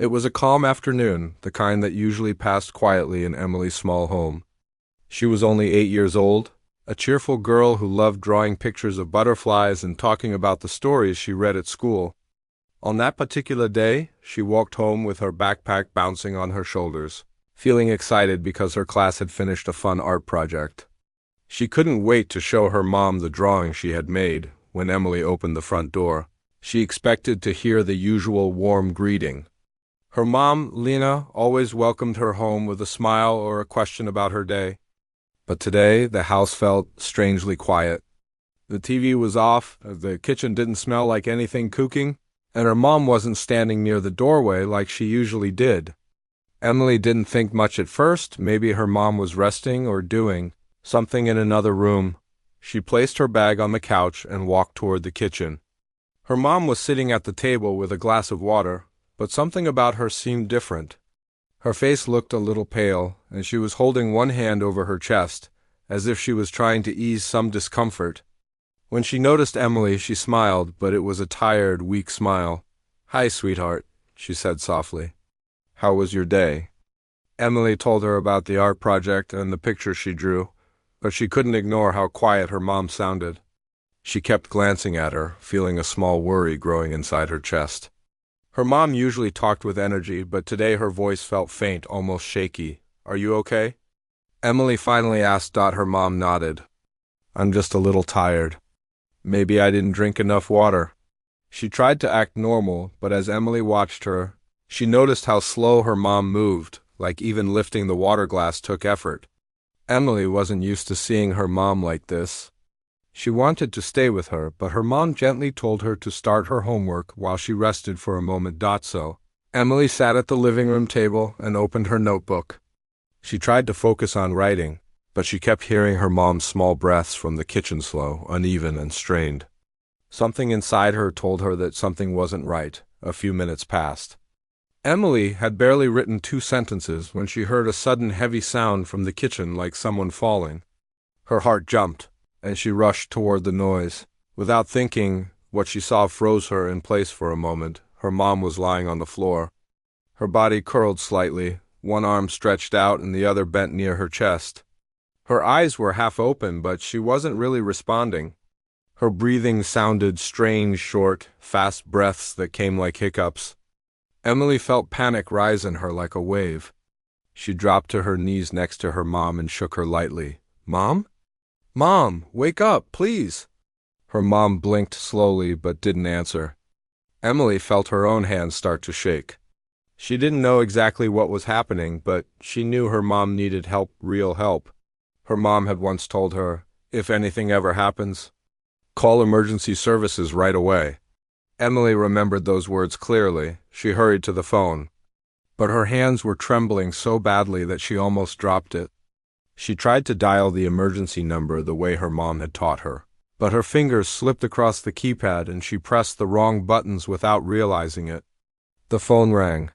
It was a calm afternoon, the kind that usually passed quietly in Emily's small home. She was only 8 years old, a cheerful girl who loved drawing pictures of butterflies and talking about the stories she read at school. On that particular day, she walked home with her backpack bouncing on her shoulders, feeling excited because her class had finished a fun art project. She couldn't wait to show her mom the drawing she had made. When Emily opened the front door, she expected to hear the usual warm greeting. Her mom, Lena, always welcomed her home with a smile or a question about her day. But today, the house felt strangely quiet. The TV was off, the kitchen didn't smell like anything cooking, and her mom wasn't standing near the doorway like she usually did. Emily didn't think much at first. Maybe her mom was resting or doing something in another room. She placed her bag on the couch and walked toward the kitchen. Her mom was sitting at the table with a glass of water, but something about her seemed different. Her face looked a little pale, and she was holding one hand over her chest, as if she was trying to ease some discomfort. When she noticed Emily, she smiled, but it was a tired, weak smile. "Hi, sweetheart," she said softly. "How was your day?" Emily told her about the art project and the picture she drew, but she couldn't ignore how quiet her mom sounded. She kept glancing at her, feeling a small worry growing inside her chest. Her mom usually talked with energy, but today her voice felt faint, almost shaky. "Are you okay?" Emily finally asked. Her mom nodded. "I'm just a little tired. Maybe I didn't drink enough water." She tried to act normal, but as Emily watched her, she noticed how slow her mom moved, like even lifting the water glass took effort. Emily wasn't used to seeing her mom like this. She wanted to stay with her, but her mom gently told her to start her homework while she rested for a moment. So, Emily sat at the living room table and opened her notebook. She tried to focus on writing, but she kept hearing her mom's small breaths from the kitchen, slow, uneven, and strained. Something inside her told her that something wasn't right. A few minutes passed. Emily had barely written 2 sentences when she heard a sudden heavy sound from the kitchen, like someone falling. Her heart jumped, and she rushed toward the noise. Without thinking, what she saw froze her in place for a moment. Her mom was lying on the floor. Her body curled slightly, one arm stretched out and the other bent near her chest. Her eyes were half open, but she wasn't really responding. Her breathing sounded strange, short, fast breaths that came like hiccups. Emily felt panic rise in her like a wave. She dropped to her knees next to her mom and shook her lightly. "Mom? Mom, wake up, please!" Her mom blinked slowly but didn't answer. Emily felt her own hands start to shake. She didn't know exactly what was happening, but she knew her mom needed help, real help. Her mom had once told her, "If anything ever happens, call emergency services right away." Emily remembered those words clearly. She hurried to the phone, but her hands were trembling so badly that she almost dropped it. She tried to dial the emergency number the way her mom had taught her, but her fingers slipped across the keypad and she pressed the wrong buttons without realizing it. The phone rang.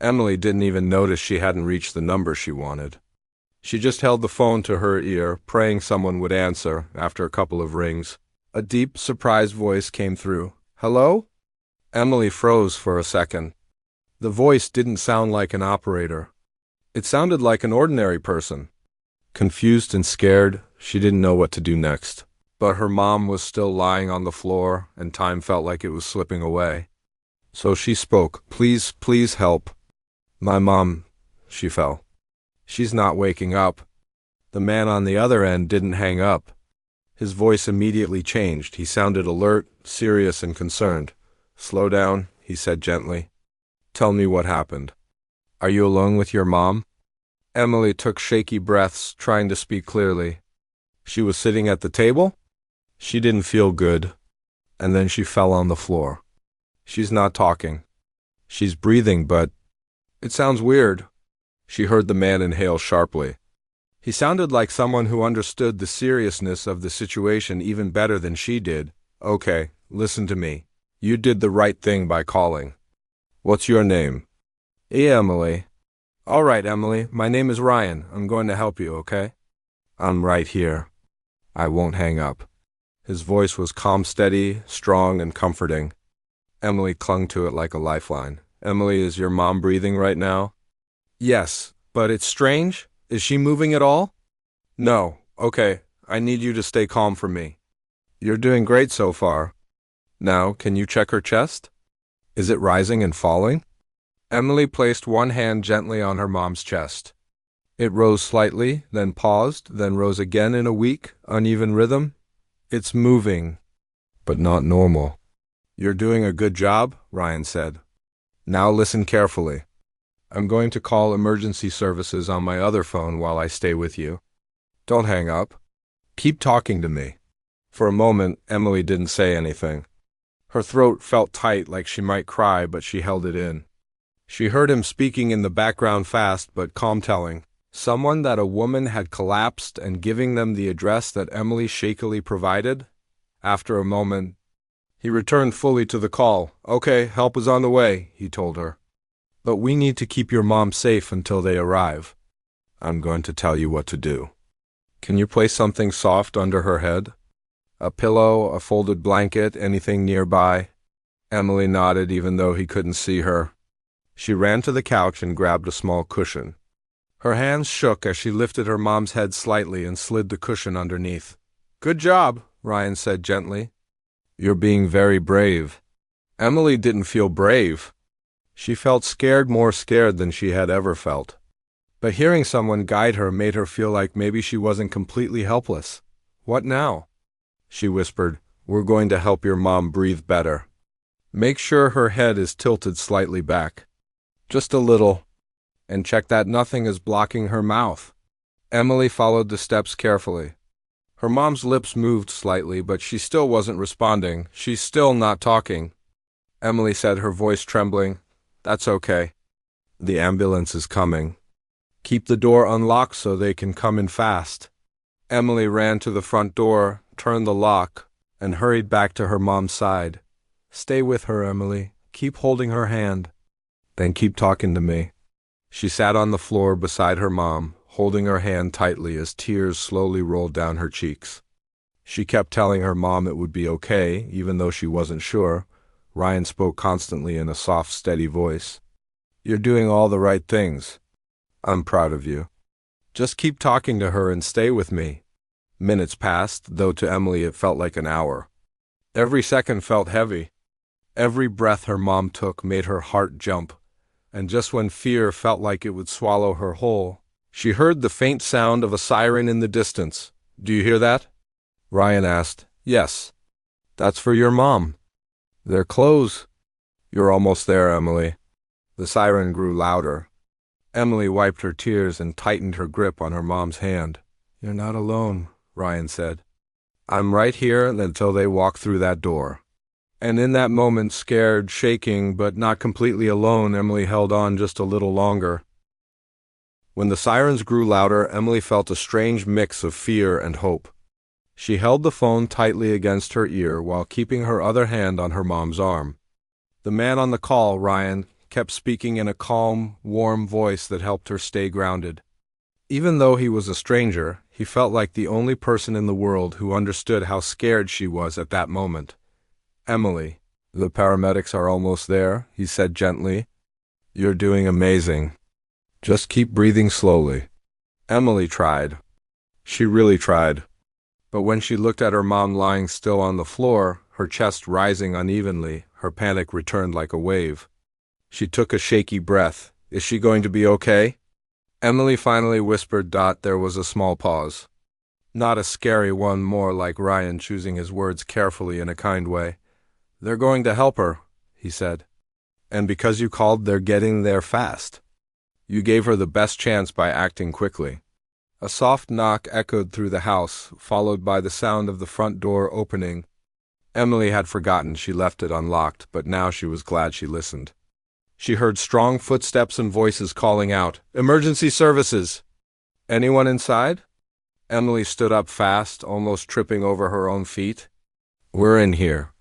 Emily didn't even notice she hadn't reached the number she wanted. She just held the phone to her ear, praying someone would answer. After a couple of rings, a deep, surprised voice came through. "Hello?" Emily froze for a second. The voice didn't sound like an operator. It sounded like an ordinary person. Confused and scared, she didn't know what to do next. But her mom was still lying on the floor, and time felt like it was slipping away. So she spoke. "Please, please help. My mom, she fell. She's not waking up." The man on the other end didn't hang up. His voice immediately changed. He sounded alert, serious, and concerned. "Slow down," he said gently. "Tell me what happened. Are you alone with your mom?" Emily took shaky breaths, trying to speak clearly. "She was sitting at the table? She didn't feel good. And then she fell on the floor. She's not talking. She's breathing, but it sounds weird." She heard the man inhale sharply. He sounded like someone who understood the seriousness of the situation even better than she did. "Okay, listen to me. You did the right thing by calling. What's your name?" Emily." "All right, Emily. My name is Ryan. I'm going to help you, okay?" "I'm right here. I won't hang up." His voice was calm, steady, strong, and comforting. Emily clung to it like a lifeline. Emily, is your mom breathing right now? Yes, but it's strange. Is she moving at all? No. Okay, I need you to stay calm for me. You're doing great so far. Now, can you check her chest? Is it rising and falling? Emily placed one hand gently on her mom's chest. It rose slightly, then paused, then rose again in a weak, uneven rhythm. It's moving, but not normal. You're doing a good job, Ryan said. Now listen carefully. I'm going to call emergency services on my other phone while I stay with you. Don't hang up. Keep talking to me. For a moment, Emily didn't say anything. Her throat felt tight like she might cry, but she held it in. She heard him speaking in the background fast but calm, telling someone that a woman had collapsed and giving them the address that Emily shakily provided. After a moment, he returned fully to the call. Okay, help is on the way, he told her. But we need to keep your mom safe until they arrive. I'm going to tell you what to do. Can you place something soft under her head? A pillow, a folded blanket, anything nearby? Emily nodded even though he couldn't see her. She ran to the couch and grabbed a small cushion. Her hands shook as she lifted her mom's head slightly and slid the cushion underneath. Good job, Ryan said gently. You're being very brave. Emily didn't feel brave. She felt scared, more scared than she had ever felt. But hearing someone guide her made her feel like maybe she wasn't completely helpless. What now? She whispered, We're going to help your mom breathe better. Make sure her head is tilted slightly back. Just a little. And check that nothing is blocking her mouth. Emily followed the steps carefully. Her mom's lips moved slightly, but she still wasn't responding. She's still not talking. Emily said, her voice trembling, That's okay. The ambulance is coming. Keep the door unlocked so they can come in fast. Emily ran to the front door, turned the lock, and hurried back to her mom's side. Stay with her, Emily. Keep holding her hand. Then keep talking to me. She sat on the floor beside her mom, holding her hand tightly as tears slowly rolled down her cheeks. She kept telling her mom it would be okay, even though she wasn't sure. Ryan spoke constantly in a soft, steady voice. You're doing all the right things. I'm proud of you. Just keep talking to her and stay with me. Minutes passed, though to Emily it felt like an hour. Every second felt heavy. Every breath her mom took made her heart jump. And just when fear felt like it would swallow her whole, she heard the faint sound of a siren in the distance. Do you hear that? Ryan asked. Yes. That's for your mom. They're close. You're almost there, Emily. The siren grew louder. Emily wiped her tears and tightened her grip on her mom's hand. You're not alone, Ryan said. I'm right here until they walk through that door. And in that moment, scared, shaking, but not completely alone, Emily held on just a little longer. When the sirens grew louder, Emily felt a strange mix of fear and hope. She held the phone tightly against her ear while keeping her other hand on her mom's arm. The man on the call, Ryan, kept speaking in a calm, warm voice that helped her stay grounded. Even though he was a stranger, he felt like the only person in the world who understood how scared she was at that moment. Emily, the paramedics are almost there, he said gently. You're doing amazing. Just keep breathing slowly. Emily tried. She really tried. But when she looked at her mom lying still on the floor, her chest rising unevenly, her panic returned like a wave. She took a shaky breath. Is she going to be okay? Emily finally whispered. There was a small pause. Not a scary one, more like Ryan choosing his words carefully in a kind way. They're going to help her, he said. And because you called, they're getting there fast. You gave her the best chance by acting quickly. A soft knock echoed through the house, followed by the sound of the front door opening. Emily had forgotten she left it unlocked, but now she was glad she listened. She heard strong footsteps and voices calling out, Emergency services! Anyone inside? Emily stood up fast, almost tripping over her own feet. We're in here.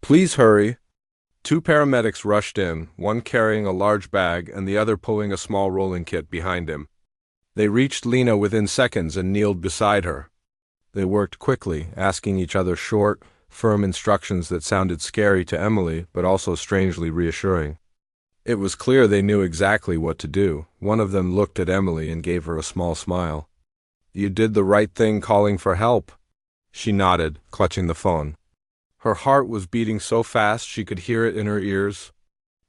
Please hurry. Two paramedics rushed in, one carrying a large bag and the other pulling a small rolling kit behind him. They reached Lena within seconds and kneeled beside her. They worked quickly, asking each other short, firm instructions that sounded scary to Emily, but also strangely reassuring. It was clear they knew exactly what to do. One of them looked at Emily and gave her a small smile. You did the right thing calling for help. She nodded, clutching the phone. Her heart was beating so fast she could hear it in her ears.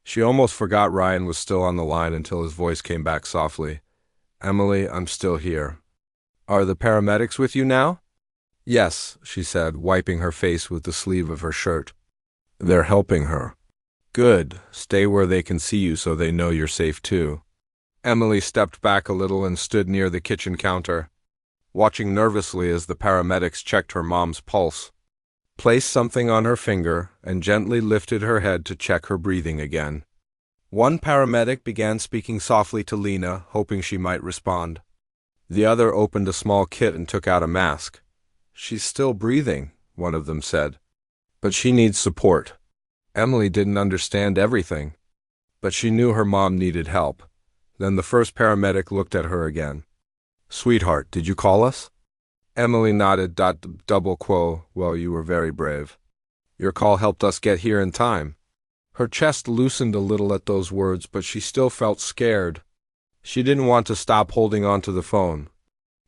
She almost forgot Ryan was still on the line until his voice came back softly. Emily, I'm still here. Are the paramedics with you now? Yes, she said, wiping her face with the sleeve of her shirt. They're helping her. Good. Stay where they can see you so they know you're safe too. Emily stepped back a little and stood near the kitchen counter, watching nervously as the paramedics checked her mom's pulse, placed something on her finger, and gently lifted her head to check her breathing again. One paramedic began speaking softly to Lena, hoping she might respond. The other opened a small kit and took out a mask. She's still breathing, one of them said. But she needs support. Emily didn't understand everything, but she knew her mom needed help. Then the first paramedic looked at her again. Sweetheart, did you call us? Emily nodded. Double quo. Well, you were very brave. Your call helped us get here in time. Her chest loosened a little at those words, but she still felt scared. She didn't want to stop holding on to the phone.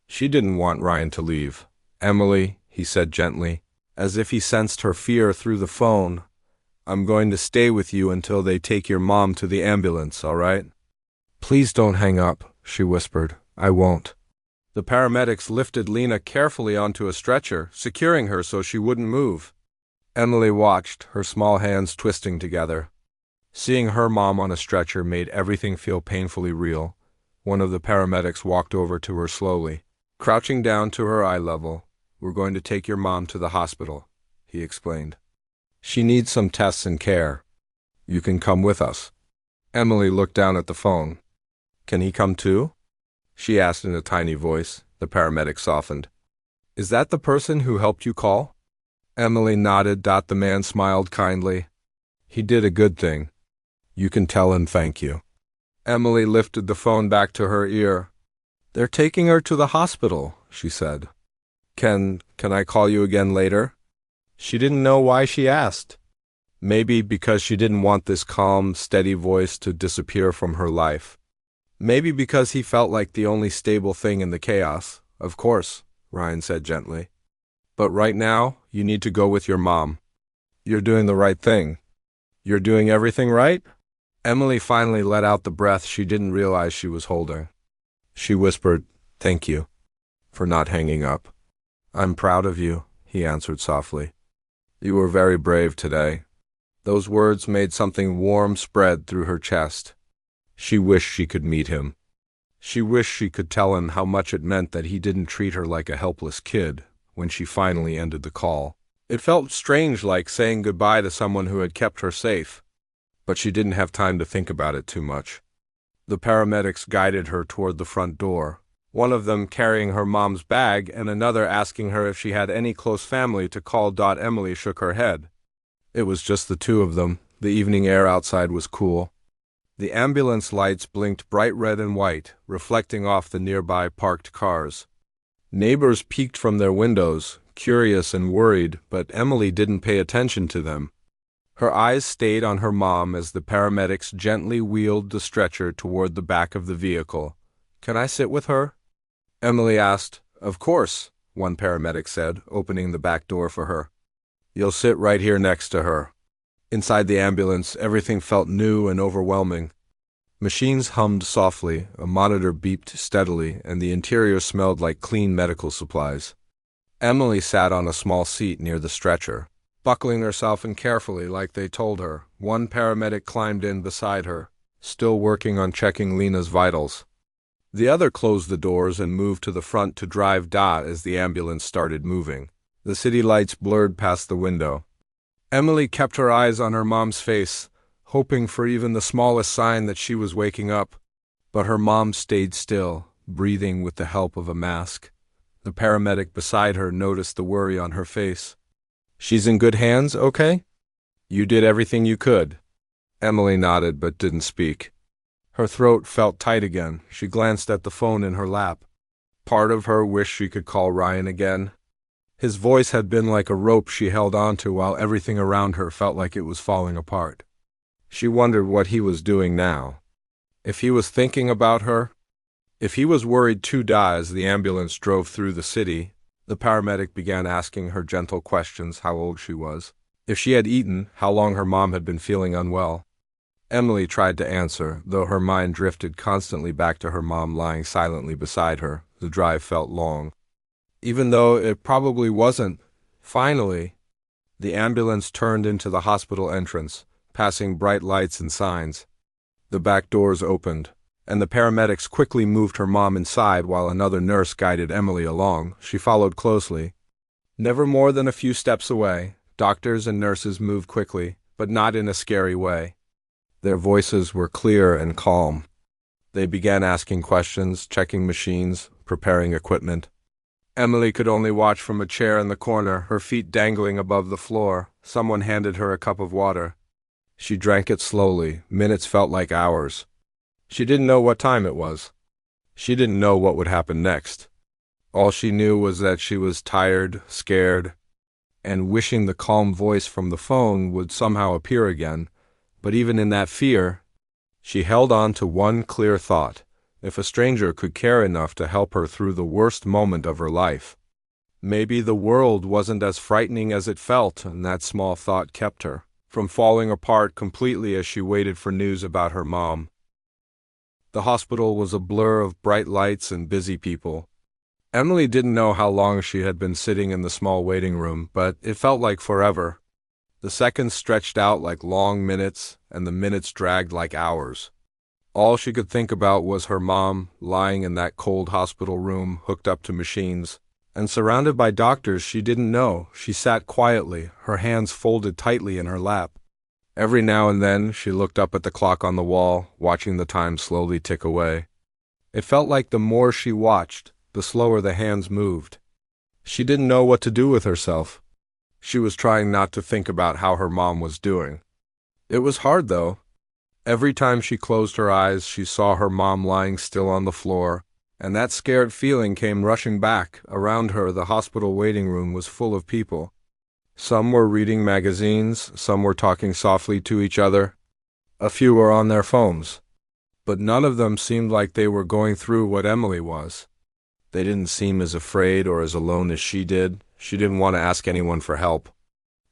She didn't want Ryan to leave. Emily, he said gently, as if he sensed her fear through the phone, I'm going to stay with you until they take your mom to the ambulance, all right? Please don't hang up, she whispered. I won't. The paramedics lifted Lena carefully onto a stretcher, securing her so she wouldn't move. Emily watched, her small hands twisting together. Seeing her mom on a stretcher made everything feel painfully real. One of the paramedics walked over to her slowly, crouching down to her eye level. We're going to take your mom to the hospital, he explained. She needs some tests and care. You can come with us. Emily looked down at the phone. Can he come too? She asked in a tiny voice. The paramedic softened. Is that the person who helped you call? Emily nodded. The man smiled kindly. He did a good thing. You can tell him thank you. Emily lifted the phone back to her ear. They're taking her to the hospital, she said. Can I call you again later? She didn't know why she asked. Maybe because she didn't want this calm, steady voice to disappear from her life. Maybe because he felt like the only stable thing in the chaos. Of course, Ryan said gently. But right now, you need to go with your mom. You're doing the right thing. You're doing everything right? Emily finally let out the breath she didn't realize she was holding. She whispered, Thank you for not hanging up. I'm proud of you, he answered softly. You were very brave today. Those words made something warm spread through her chest. She wished she could meet him. She wished she could tell him how much it meant that he didn't treat her like a helpless kid when she finally ended the call. It felt strange, like saying goodbye to someone who had kept her safe. But she didn't have time to think about it too much. The paramedics guided her toward the front door, one of them carrying her mom's bag and another asking her if she had any close family to call. Emily shook her head. It was just the two of them. The evening air outside was cool. The ambulance lights blinked bright red and white, reflecting off the nearby parked cars. Neighbors peeked from their windows, curious and worried, but Emily didn't pay attention to them. Her eyes stayed on her mom as the paramedics gently wheeled the stretcher toward the back of the vehicle. Can I sit with her? Emily asked. Of course, one paramedic said, opening the back door for her. You'll sit right here next to her. Inside the ambulance, everything felt new and overwhelming. Machines hummed softly, a monitor beeped steadily, and the interior smelled like clean medical supplies. Emily sat on a small seat near the stretcher, buckling herself in carefully like they told her. One paramedic climbed in beside her, still working on checking Lena's vitals. The other closed the doors and moved to the front to drive as the ambulance started moving. The city lights blurred past the window. Emily kept her eyes on her mom's face, hoping for even the smallest sign that she was waking up. But her mom stayed still, breathing with the help of a mask. The paramedic beside her noticed the worry on her face. She's in good hands, okay? You did everything you could. Emily nodded but didn't speak. Her throat felt tight again. She glanced at the phone in her lap. Part of her wished she could call Ryan again. His voice had been like a rope she held onto while everything around her felt like it was falling apart. She wondered what he was doing now. If he was thinking about her, if he was worried too. As the ambulance drove through the city, the paramedic began asking her gentle questions: how old she was, if she had eaten, how long her mom had been feeling unwell. Emily tried to answer, though her mind drifted constantly back to her mom lying silently beside her. The drive felt long, even though it probably wasn't. Finally, the ambulance turned into the hospital entrance, passing bright lights and signs. The back doors opened, and the paramedics quickly moved her mom inside while another nurse guided Emily along. She followed closely. Never more than a few steps away, doctors and nurses moved quickly, but not in a scary way. Their voices were clear and calm. They began asking questions, checking machines, preparing equipment. Emily could only watch from a chair in the corner, her feet dangling above the floor. Someone handed her a cup of water. She drank it slowly. Minutes felt like hours. She didn't know what time it was. She didn't know what would happen next. All she knew was that she was tired, scared, and wishing the calm voice from the phone would somehow appear again. But even in that fear, she held on to one clear thought: if a stranger could care enough to help her through the worst moment of her life, maybe the world wasn't as frightening as it felt. And that small thought kept her from falling apart completely as she waited for news about her mom. The hospital was a blur of bright lights and busy people. Emily didn't know how long she had been sitting in the small waiting room, but it felt like forever. The seconds stretched out like long minutes, and the minutes dragged like hours. All she could think about was her mom, lying in that cold hospital room, hooked up to machines, and surrounded by doctors she didn't know. She sat quietly, her hands folded tightly in her lap. Every now and then she looked up at the clock on the wall, watching the time slowly tick away. It felt like the more she watched, the slower the hands moved. She didn't know what to do with herself. She was trying not to think about how her mom was doing. It was hard, though. Every time she closed her eyes, she saw her mom lying still on the floor, and that scared feeling came rushing back. Around her, the hospital waiting room was full of people. Some were reading magazines, some were talking softly to each other. A few were on their phones. But none of them seemed like they were going through what Emily was. They didn't seem as afraid or as alone as she did. She didn't want to ask anyone for help.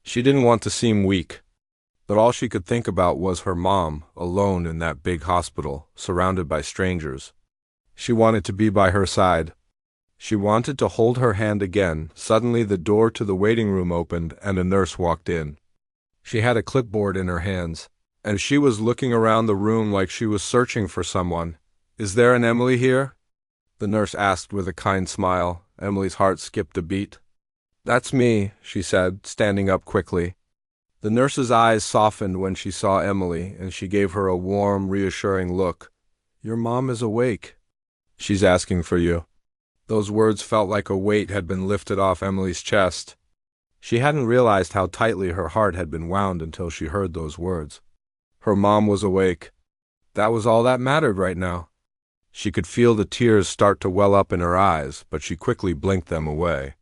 She didn't want to seem weak. But all she could think about was her mom, alone in that big hospital, surrounded by strangers. She wanted to be by her side. She wanted to hold her hand again. Suddenly the door to the waiting room opened and a nurse walked in. She had a clipboard in her hands, and she was looking around the room like she was searching for someone. "Is there an Emily here?" the nurse asked with a kind smile. Emily's heart skipped a beat. "That's me," she said, standing up quickly. The nurse's eyes softened when she saw Emily, and she gave her a warm, reassuring look. "Your mom is awake. She's asking for you." Those words felt like a weight had been lifted off Emily's chest. She hadn't realized how tightly her heart had been wound until she heard those words. Her mom was awake. That was all that mattered right now. She could feel the tears start to well up in her eyes, but she quickly blinked them away.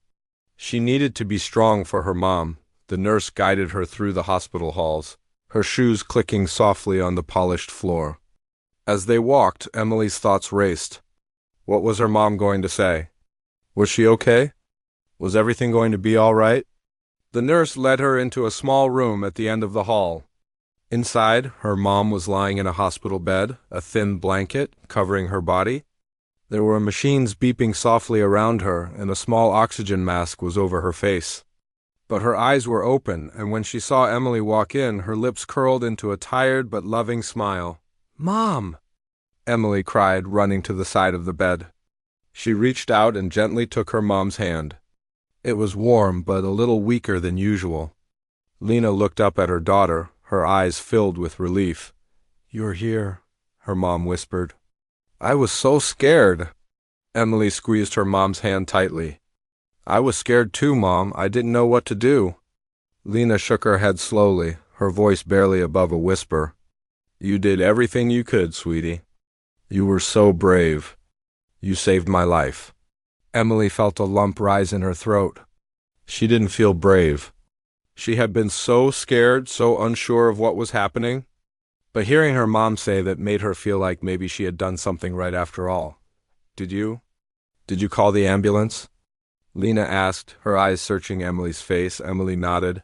She needed to be strong for her mom. The nurse guided her through the hospital halls, her shoes clicking softly on the polished floor. As they walked, Emily's thoughts raced. What was her mom going to say? Was she okay? Was everything going to be all right? The nurse led her into a small room at the end of the hall. Inside, her mom was lying in a hospital bed, a thin blanket covering her body. There were machines beeping softly around her, and a small oxygen mask was over her face. But her eyes were open, and when she saw Emily walk in, her lips curled into a tired but loving smile. "Mom!" Emily cried, running to the side of the bed. She reached out and gently took her mom's hand. It was warm, but a little weaker than usual. Lena looked up at her daughter, her eyes filled with relief. "You're here," her mom whispered. "I was so scared." Emily squeezed her mom's hand tightly. "I was scared too, Mom. I didn't know what to do." Lena shook her head slowly, her voice barely above a whisper. "You did everything you could, sweetie. You were so brave. You saved my life." Emily felt a lump rise in her throat. She didn't feel brave. She had been so scared, so unsure of what was happening. But hearing her mom say that made her feel like maybe she had done something right after all. Did you? Did you call the ambulance? Lena asked, her eyes searching Emily's face. Emily nodded.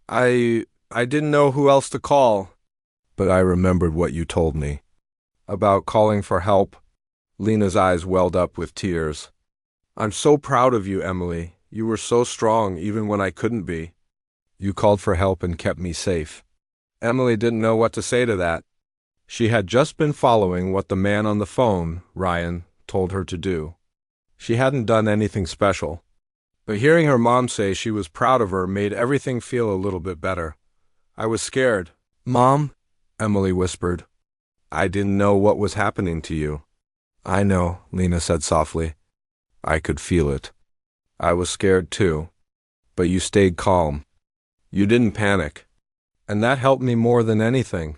I didn't know who else to call, but I remembered what you told me. About calling for help. Lena's eyes welled up with tears. I'm so proud of you, Emily. You were so strong even when I couldn't be. You called for help and kept me safe. Emily didn't know what to say to that. She had just been following what the man on the phone, Ryan, told her to do. She hadn't done anything special. But hearing her mom say she was proud of her made everything feel a little bit better. I was scared. Mom, Emily whispered. I didn't know what was happening to you. I know, Lena said softly. I could feel it. I was scared too. But you stayed calm. You didn't panic. And that helped me more than anything.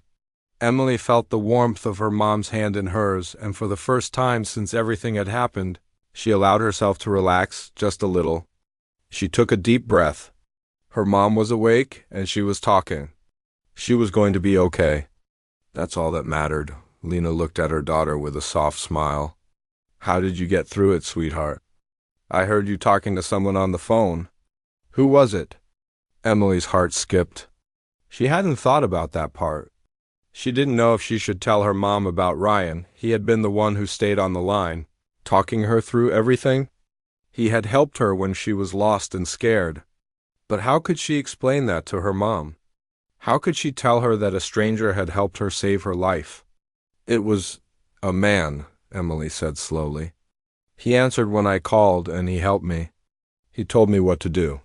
Emily felt the warmth of her mom's hand in hers, and for the first time since everything had happened, she allowed herself to relax just a little. She took a deep breath. Her mom was awake, and she was talking. She was going to be okay. That's all that mattered. Lena looked at her daughter with a soft smile. How did you get through it, sweetheart? I heard you talking to someone on the phone. Who was it? Emily's heart skipped. She hadn't thought about that part. She didn't know if she should tell her mom about Ryan. He had been the one who stayed on the line, talking her through everything. He had helped her when she was lost and scared. But how could she explain that to her mom? How could she tell her that a stranger had helped her save her life? It was a man, Emily said slowly. He answered when I called, and he helped me. He told me what to do.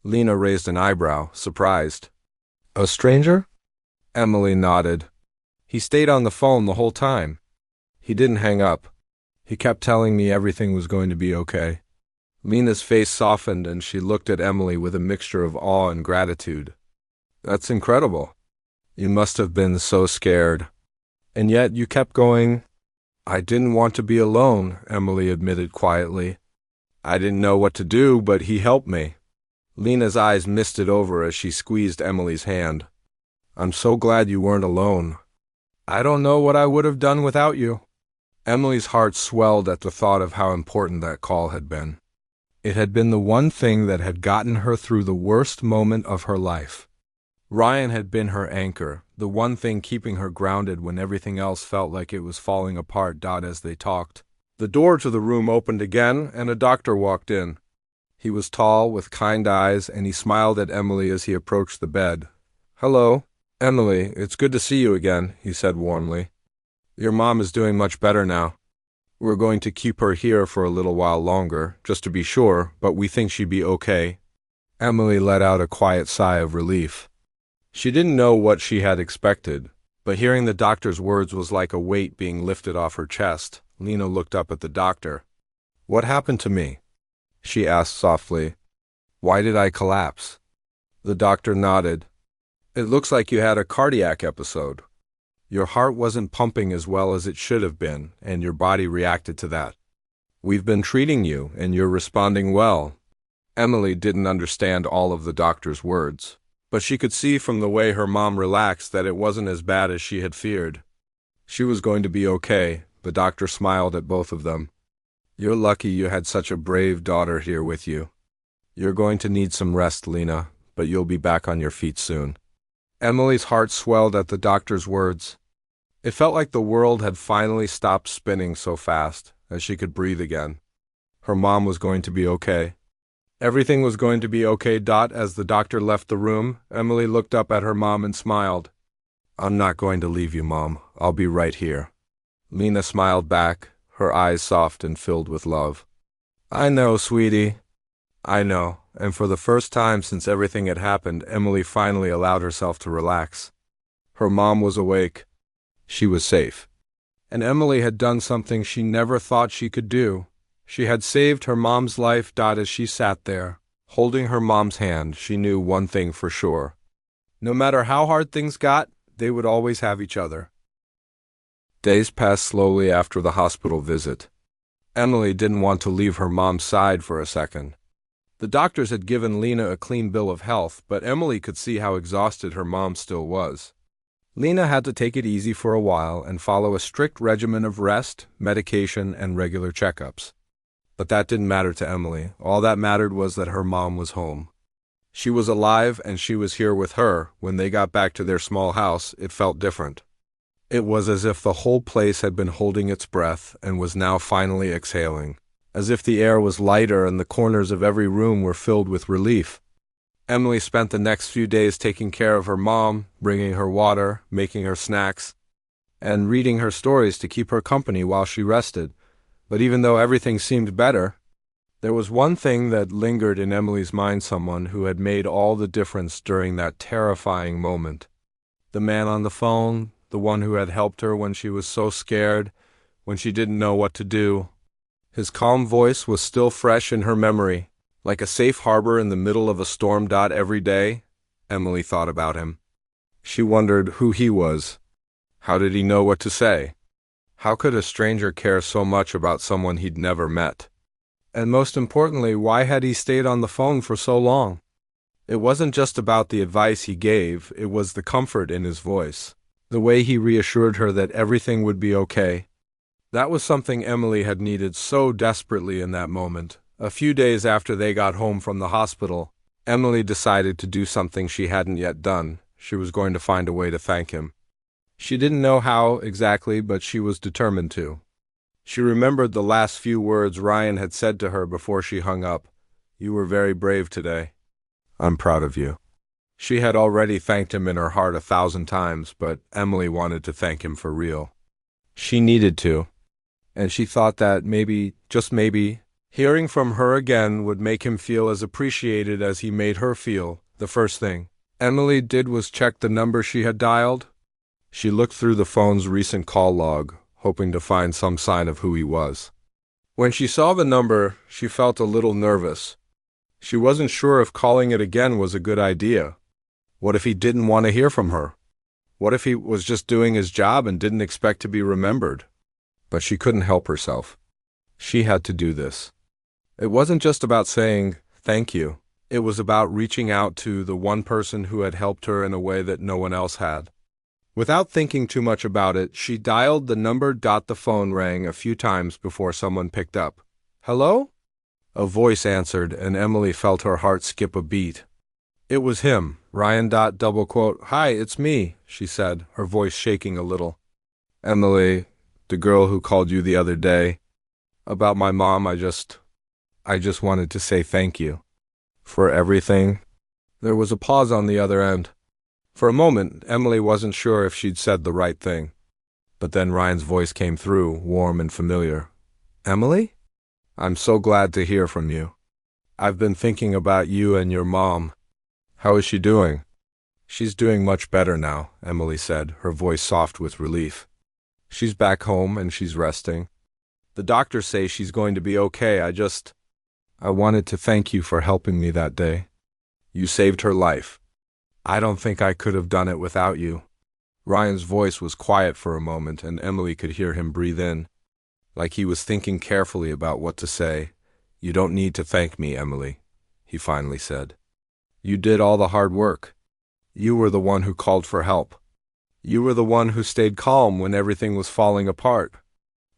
Lena raised an eyebrow, surprised. A stranger? Emily nodded. He stayed on the phone the whole time. He didn't hang up. He kept telling me everything was going to be okay. Lena's face softened, and she looked at Emily with a mixture of awe and gratitude. That's incredible. You must have been so scared. And yet you kept going. I didn't want to be alone, Emily admitted quietly. I didn't know what to do, but he helped me. Lena's eyes misted over as she squeezed Emily's hand. I'm so glad you weren't alone. I don't know what I would have done without you. Emily's heart swelled at the thought of how important that call had been. It had been the one thing that had gotten her through the worst moment of her life. Ryan had been her anchor, the one thing keeping her grounded when everything else felt like it was falling apart. As they talked, the door to the room opened again, and a doctor walked in. He was tall, with kind eyes, and he smiled at Emily as he approached the bed. Hello, Emily, it's good to see you again, he said warmly. Your mom is doing much better now. We're going to keep her here for a little while longer, just to be sure, but we think she'd be okay. Emily let out a quiet sigh of relief. She didn't know what she had expected, but hearing the doctor's words was like a weight being lifted off her chest. Lena looked up at the doctor. What happened to me? She asked softly. Why did I collapse? The doctor nodded. It looks like you had a cardiac episode. Your heart wasn't pumping as well as it should have been, and your body reacted to that. We've been treating you, and you're responding well. Emily didn't understand all of the doctor's words, but she could see from the way her mom relaxed that it wasn't as bad as she had feared. She was going to be okay. The doctor smiled at both of them. You're lucky you had such a brave daughter here with you. You're going to need some rest, Lena, but you'll be back on your feet soon. Emily's heart swelled at the doctor's words. It felt like the world had finally stopped spinning so fast, as she could breathe again. Her mom was going to be okay. Everything was going to be okay. As the doctor left the room, Emily looked up at her mom and smiled. I'm not going to leave you, Mom. I'll be right here. Lena smiled back, her eyes soft and filled with love. I know, sweetie. I know, and for the first time since everything had happened, Emily finally allowed herself to relax. Her mom was awake. She was safe. And Emily had done something she never thought she could do. She had saved her mom's life. As she sat there, holding her mom's hand, she knew one thing for sure. No matter how hard things got, they would always have each other. Days passed slowly after the hospital visit. Emily didn't want to leave her mom's side for a second. The doctors had given Lena a clean bill of health, but Emily could see how exhausted her mom still was. Lena had to take it easy for a while and follow a strict regimen of rest, medication, and regular checkups. But that didn't matter to Emily. All that mattered was that her mom was home. She was alive and she was here with her. When they got back to their small house, it felt different. It was as if the whole place had been holding its breath and was now finally exhaling, as if the air was lighter and the corners of every room were filled with relief. Emily spent the next few days taking care of her mom, bringing her water, making her snacks, and reading her stories to keep her company while she rested. But even though everything seemed better, there was one thing that lingered in Emily's mind, someone who had made all the difference during that terrifying moment. The man on the phone, the one who had helped her when she was so scared, when she didn't know what to do. His calm voice was still fresh in her memory, like a safe harbor in the middle of a storm. Every day, Emily thought about him. She wondered who he was. How did he know what to say? How could a stranger care so much about someone he'd never met? And most importantly, why had he stayed on the phone for so long? It wasn't just about the advice he gave, it was the comfort in his voice. The way he reassured her that everything would be okay. That was something Emily had needed so desperately in that moment. A few days after they got home from the hospital, Emily decided to do something she hadn't yet done. She was going to find a way to thank him. She didn't know how exactly, but she was determined to. She remembered the last few words Ryan had said to her before she hung up. "You were very brave today. I'm proud of you." She had already thanked him in her heart 1,000 times, but Emily wanted to thank him for real. She needed to, and she thought that maybe, just maybe, hearing from her again would make him feel as appreciated as he made her feel. The first thing Emily did was check the number she had dialed. She looked through the phone's recent call log, hoping to find some sign of who he was. When she saw the number, she felt a little nervous. She wasn't sure if calling it again was a good idea. What if he didn't want to hear from her? What if he was just doing his job and didn't expect to be remembered? But she couldn't help herself. She had to do this. It wasn't just about saying, "Thank you." It was about reaching out to the one person who had helped her in a way that no one else had. Without thinking too much about it, she dialed the number. The phone rang a few times before someone picked up. "Hello?" A voice answered, and Emily felt her heart skip a beat. It was him, Ryan. "Hi, it's me," she said, her voice shaking a little. "Emily, the girl who called you the other day. About my mom, I just wanted to say thank you. For everything." There was a pause on the other end. For a moment, Emily wasn't sure if she'd said the right thing. But then Ryan's voice came through, warm and familiar. "Emily? I'm so glad to hear from you. I've been thinking about you and your mom. How is she doing?" "She's doing much better now," Emily said, her voice soft with relief. "She's back home and she's resting. The doctors say she's going to be okay. I wanted to thank you for helping me that day. You saved her life. I don't think I could have done it without you." Ryan's voice was quiet for a moment, and Emily could hear him breathe in, like he was thinking carefully about what to say. "You don't need to thank me, Emily," he finally said. "You did all the hard work. You were the one who called for help. You were the one who stayed calm when everything was falling apart.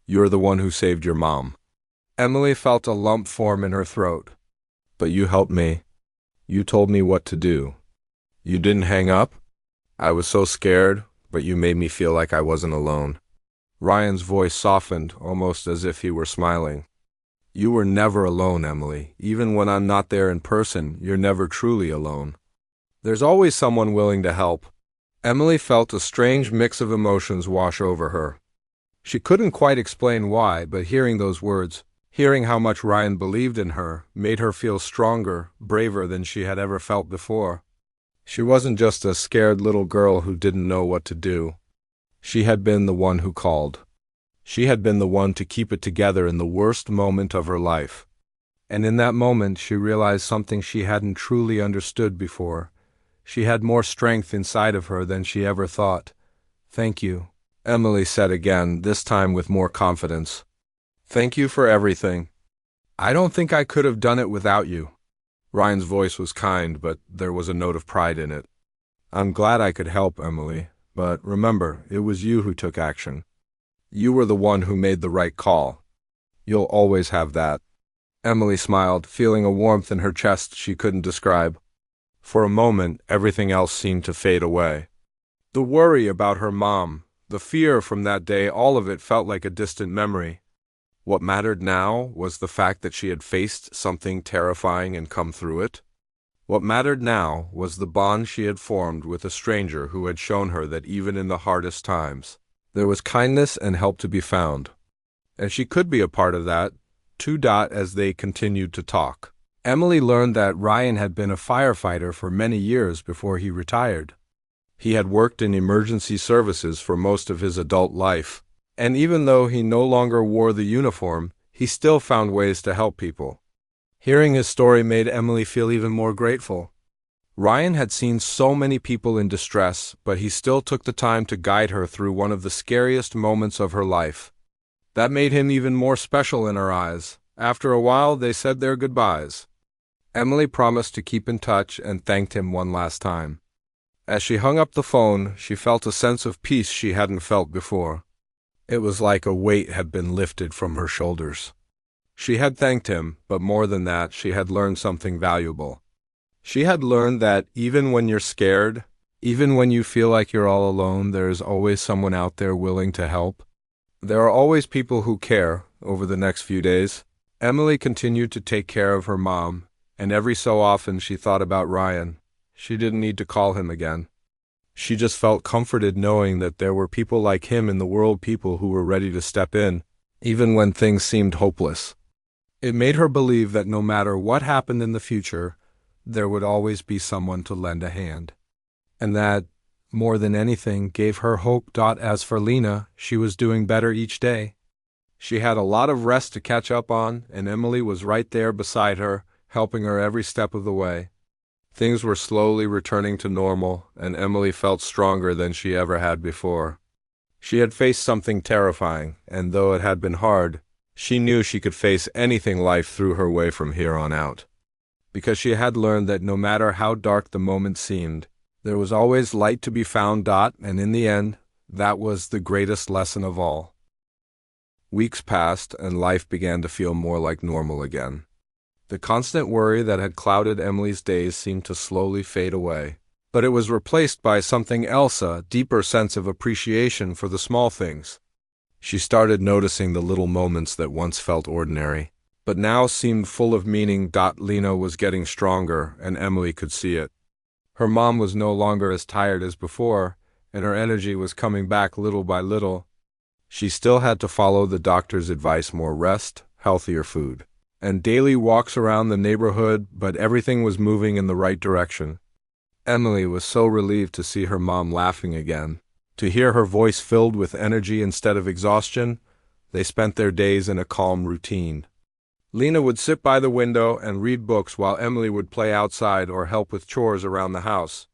You're the one who saved your mom." Emily felt a lump form in her throat. "But you helped me. You told me what to do. You didn't hang up? I was so scared, but you made me feel like I wasn't alone." Ryan's voice softened, almost as if he were smiling. "You were never alone, Emily. Even when I'm not there in person, you're never truly alone. There's always someone willing to help." Emily felt a strange mix of emotions wash over her. She couldn't quite explain why, but hearing those words, hearing how much Ryan believed in her, made her feel stronger, braver than she had ever felt before. She wasn't just a scared little girl who didn't know what to do. She had been the one who called. She had been the one to keep it together in the worst moment of her life. And in that moment, she realized something she hadn't truly understood before. She had more strength inside of her than she ever thought. "Thank you," Emily said again, this time with more confidence. "Thank you for everything. I don't think I could have done it without you." Ryan's voice was kind, but there was a note of pride in it. "I'm glad I could help, Emily, but remember, it was you who took action. You were the one who made the right call. You'll always have that." Emily smiled, feeling a warmth in her chest she couldn't describe. For a moment, everything else seemed to fade away. The worry about her mom, the fear from that day, all of it felt like a distant memory. What mattered now was the fact that she had faced something terrifying and come through it. What mattered now was the bond she had formed with a stranger who had shown her that even in the hardest times, there was kindness and help to be found. And she could be a part of that, too. As they continued to talk, Emily learned that Ryan had been a firefighter for many years before he retired. He had worked in emergency services for most of his adult life, and even though he no longer wore the uniform, he still found ways to help people. Hearing his story made Emily feel even more grateful. Ryan had seen so many people in distress, but he still took the time to guide her through one of the scariest moments of her life. That made him even more special in her eyes. After a while, they said their goodbyes. Emily promised to keep in touch and thanked him one last time. As she hung up the phone, she felt a sense of peace she hadn't felt before. It was like a weight had been lifted from her shoulders. She had thanked him, but more than that, she had learned something valuable. She had learned that even when you're scared, even when you feel like you're all alone, there is always someone out there willing to help. There are always people who care. Over the next few days, Emily continued to take care of her mom, and every so often she thought about Ryan. She didn't need to call him again. She just felt comforted knowing that there were people like him in the world, people who were ready to step in, even when things seemed hopeless. It made her believe that no matter what happened in the future, there would always be someone to lend a hand. And that, more than anything, gave her hope. As for Lena, she was doing better each day. She had a lot of rest to catch up on, and Emily was right there beside her, helping her every step of the way. Things were slowly returning to normal, and Emily felt stronger than she ever had before. She had faced something terrifying, and though it had been hard, she knew she could face anything life threw her way from here on out. Because she had learned that no matter how dark the moment seemed, there was always light to be found. And in the end, that was the greatest lesson of all. Weeks passed, and life began to feel more like normal again. The constant worry that had clouded Emily's days seemed to slowly fade away, but it was replaced by something else, a deeper sense of appreciation for the small things. She started noticing the little moments that once felt ordinary, but now seemed full of meaning. Lena was getting stronger, and Emily could see it. Her mom was no longer as tired as before, and her energy was coming back little by little. She still had to follow the doctor's advice: more rest, healthier food, and daily walks around the neighborhood, but everything was moving in the right direction. Emily was so relieved to see her mom laughing again, to hear her voice filled with energy instead of exhaustion. They spent their days in a calm routine. Lena would sit by the window and read books while Emily would play outside or help with chores around the house.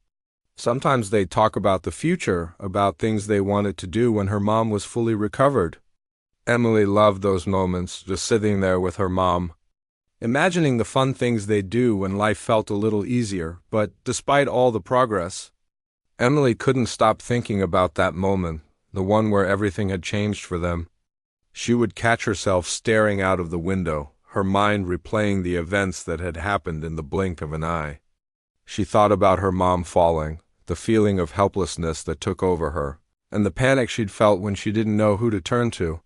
Sometimes they'd talk about the future, about things they wanted to do when her mom was fully recovered. Emily loved those moments, just sitting there with her mom, imagining the fun things they'd do when life felt a little easier. But despite all the progress, Emily couldn't stop thinking about that moment, the one where everything had changed for them. She would catch herself staring out of the window, her mind replaying the events that had happened in the blink of an eye. She thought about her mom falling, the feeling of helplessness that took over her, and the panic she'd felt when she didn't know who to turn to.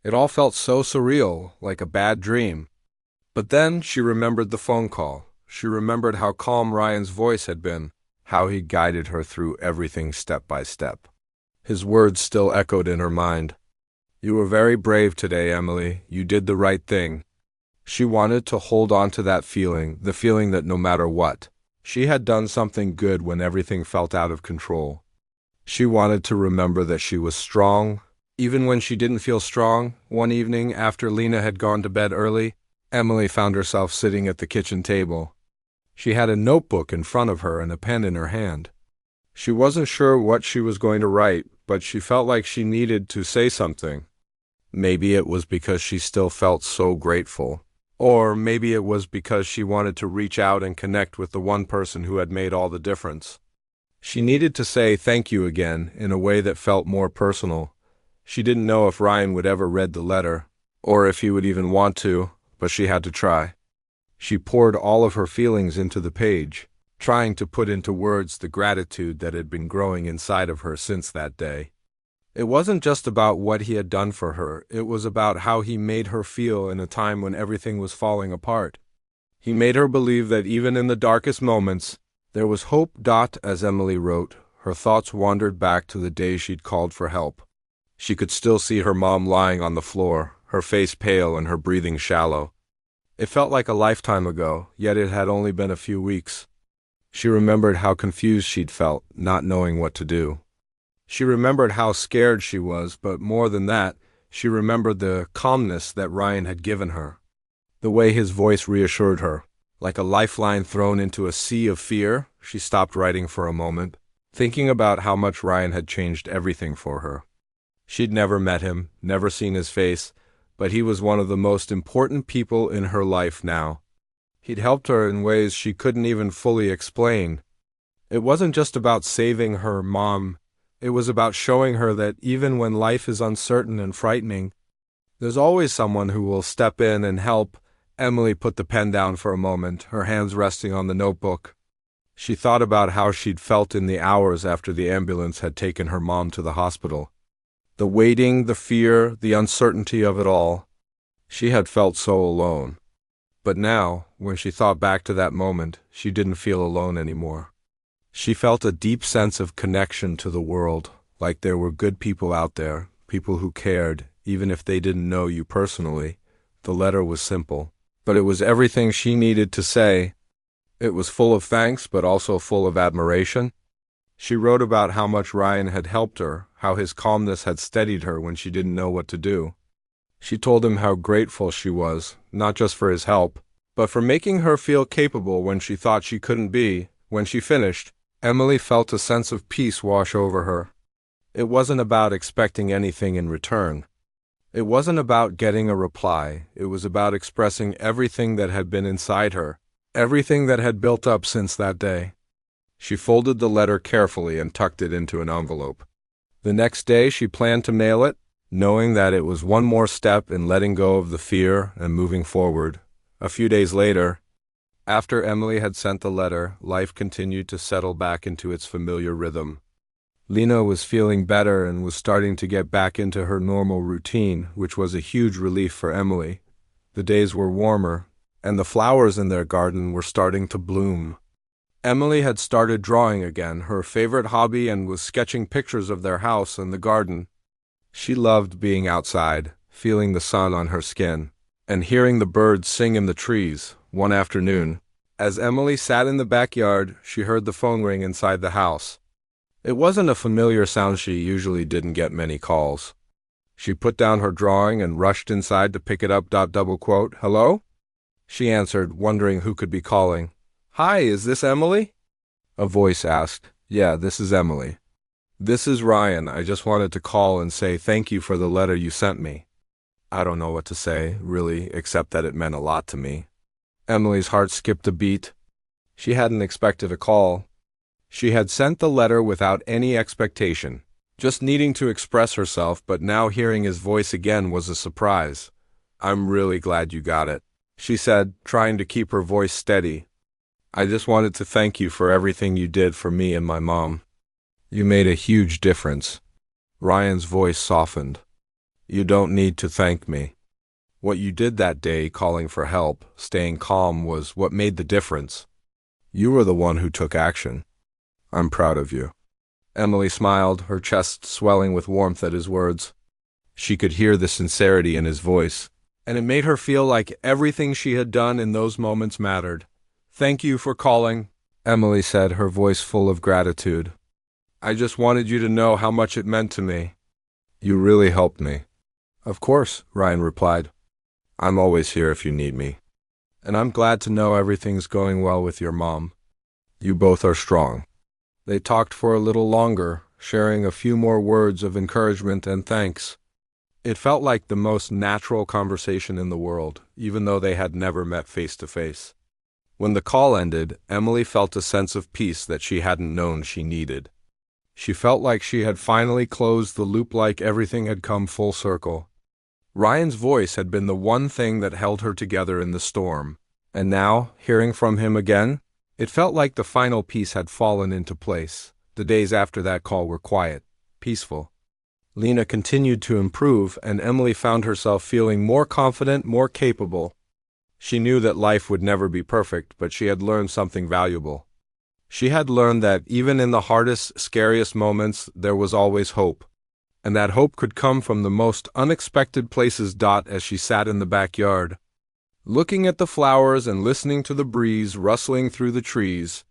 It all felt so surreal, like a bad dream. But then she remembered the phone call. She remembered how calm Ryan's voice had been, how he guided her through everything step by step. His words still echoed in her mind. "You were very brave today, Emily. You did the right thing." She wanted to hold on to that feeling, the feeling that no matter what, she had done something good when everything felt out of control. She wanted to remember that she was strong, even when she didn't feel strong. One evening, after Lena had gone to bed early, Emily found herself sitting at the kitchen table. She had a notebook in front of her and a pen in her hand. She wasn't sure what she was going to write, but she felt like she needed to say something. Maybe it was because she still felt so grateful. Or maybe it was because she wanted to reach out and connect with the one person who had made all the difference. She needed to say thank you again in a way that felt more personal. She didn't know if Ryan would ever read the letter, or if he would even want to, but she had to try. She poured all of her feelings into the page, trying to put into words the gratitude that had been growing inside of her since that day. It wasn't just about what he had done for her, it was about how he made her feel in a time when everything was falling apart. He made her believe that even in the darkest moments, there was hope. As Emily wrote, her thoughts wandered back to the day she'd called for help. She could still see her mom lying on the floor, her face pale and her breathing shallow. It felt like a lifetime ago, yet it had only been a few weeks. She remembered how confused she'd felt, not knowing what to do. She remembered how scared she was, but more than that, she remembered the calmness that Ryan had given her. The way his voice reassured her. Like a lifeline thrown into a sea of fear, she stopped writing for a moment, thinking about how much Ryan had changed everything for her. She'd never met him, never seen his face, but he was one of the most important people in her life now. He'd helped her in ways she couldn't even fully explain. It wasn't just about saving her mom, it was about showing her that even when life is uncertain and frightening, there's always someone who will step in and help. Emily put the pen down for a moment, her hands resting on the notebook. She thought about how she'd felt in the hours after the ambulance had taken her mom to the hospital. The waiting, the fear, the uncertainty of it all. She had felt so alone. But now, when she thought back to that moment, she didn't feel alone anymore. She felt a deep sense of connection to the world, like there were good people out there, people who cared, even if they didn't know you personally. The letter was simple, but it was everything she needed to say. It was full of thanks, but also full of admiration. She wrote about how much Ryan had helped her, how his calmness had steadied her when she didn't know what to do. She told him how grateful she was, not just for his help, but for making her feel capable when she thought she couldn't be. When she finished, Emily felt a sense of peace wash over her. It wasn't about expecting anything in return. It wasn't about getting a reply. It was about expressing everything that had been inside her, everything that had built up since that day. She folded the letter carefully and tucked it into an envelope. The next day she planned to mail it, knowing that it was one more step in letting go of the fear and moving forward. A few days later, after Emily had sent the letter, life continued to settle back into its familiar rhythm. Lena was feeling better and was starting to get back into her normal routine, which was a huge relief for Emily. The days were warmer, and the flowers in their garden were starting to bloom. Emily had started drawing again, her favorite hobby, and was sketching pictures of their house and the garden. She loved being outside, feeling the sun on her skin, and hearing the birds sing in the trees. One afternoon, as Emily sat in the backyard, she heard the phone ring inside the house. It wasn't a familiar sound. She usually didn't get many calls. She put down her drawing and rushed inside to pick it up. "Hello?" She answered, wondering who could be calling. "Hi, is this Emily?" A voice asked. "Yeah, this is Emily." "This is Ryan. I just wanted to call and say thank you for the letter you sent me." I don't know what to say, really, except that it meant a lot to me. Emily's heart skipped a beat. She hadn't expected a call. She had sent the letter without any expectation, just needing to express herself, but now hearing his voice again was a surprise. "I'm really glad you got it," she said, trying to keep her voice steady. "I just wanted to thank you for everything you did for me and my mom. You made a huge difference." Ryan's voice softened. "You don't need to thank me. What you did that day, calling for help, staying calm, was what made the difference. You were the one who took action. I'm proud of you." Emily smiled, her chest swelling with warmth at his words. She could hear the sincerity in his voice, and it made her feel like everything she had done in those moments mattered. "Thank you for calling," Emily said, her voice full of gratitude. "I just wanted you to know how much it meant to me. You really helped me." "Of course," Ryan replied. "I'm always here if you need me. And I'm glad to know everything's going well with your mom. You both are strong." They talked for a little longer, sharing a few more words of encouragement and thanks. It felt like the most natural conversation in the world, even though they had never met face to face. When the call ended, Emily felt a sense of peace that she hadn't known she needed. She felt like she had finally closed the loop, like everything had come full circle. Ryan's voice had been the one thing that held her together in the storm, and now, hearing from him again, it felt like the final piece had fallen into place. The days after that call were quiet, peaceful. Lena continued to improve, and Emily found herself feeling more confident, more capable. She knew that life would never be perfect, but she had learned something valuable. She had learned that even in the hardest, scariest moments, there was always hope. And that hope could come from the most unexpected places. As she sat in the backyard, looking at the flowers and listening to the breeze rustling through the trees,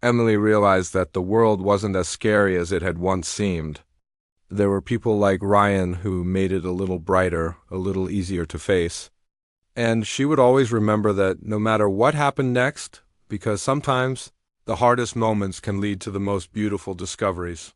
Emily realized that the world wasn't as scary as it had once seemed. There were people like Ryan who made it a little brighter, a little easier to face. And she would always remember that no matter what happened next, because sometimes the hardest moments can lead to the most beautiful discoveries.